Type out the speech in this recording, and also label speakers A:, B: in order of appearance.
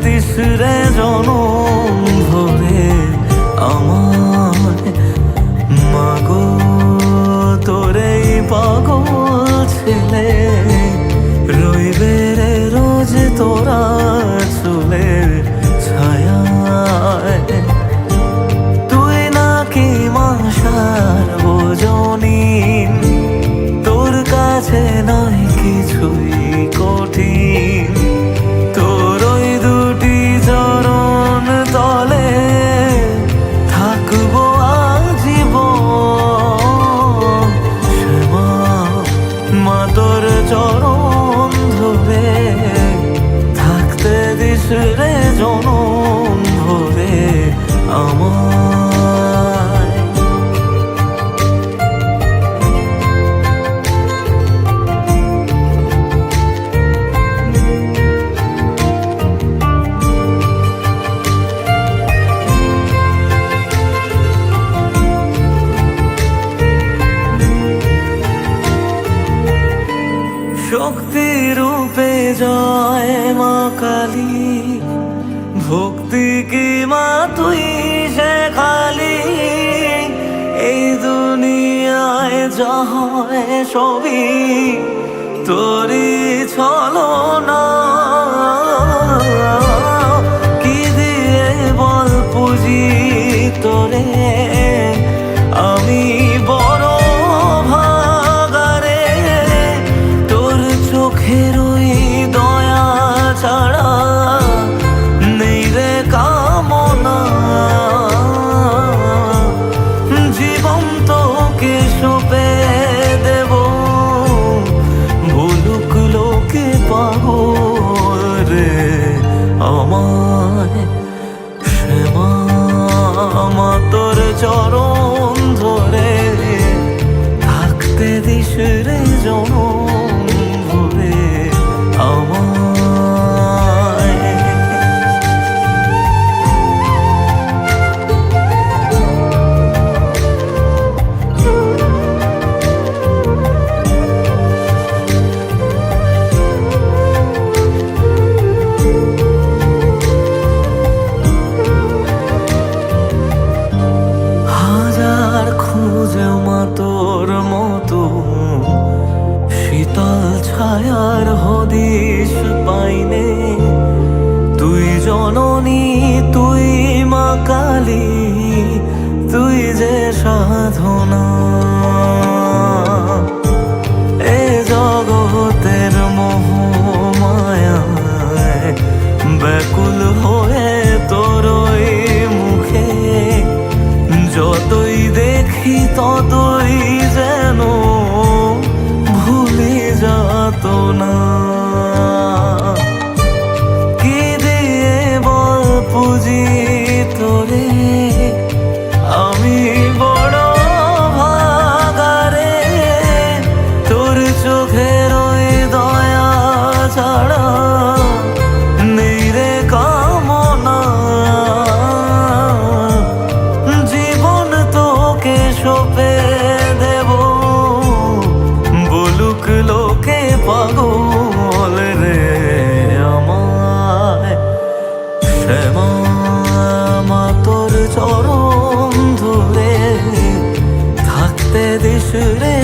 A: This রে জনম ভরে আমায়। মাগো তোরে পাগল ছেলে রইবে রে রোজ তোরা চুলের ছায়ায়। তুই নাকি মাসার বোঝনিন, তোর কাছে নয় কিছুই কঠিন। তোর ওই দুটি চরণ তলে থাকবো আজীবন। শ্যামা মা তোর চরণ ধরে থাকতে দিস রে জনম ভরে আমায়। শক্তি রূপে জয় মা কালী, ভক্তি কি মা তুই শেখালি। এই দুনিয়ায় যা হয় সবই তোরই ছলনা। কি দিয়ে বল পুজি তোরে আমি বড় ভাগারে। তোর চোখের ওই দয়া ছাড়া নেই রে কামনা। জীবন তোকে সঁপে দেব, বলুক লোকে পাগল রে আমায়। শ্যামা মা তোর চরণ ধরে থাকতে দিস রে জনম ভরে আমায়। হাজার খুঁজে মা তোর মতো শীতল ছায়ার হদিশ পাইনে। তুই জননী তুই মা কালী, তুই যে সাধনা। এ জগতের মোহ মায়ায় ব্যাকুল হয়ে তোর ওই মুখে যতই দেখি ততই যেন ভুলে যাত না। কি দিয়ে বল পুজি তোরে আমি বড় ভাগারে। তোর চোখের ওই দয়া ছাড়া নেই রে কামনা। জীবন তোকে সঁপে দেব, বলুক লোকে পাগল রে আমায়। শ্যামা মা তোর চরণ ধরে থাকতে দিস রে।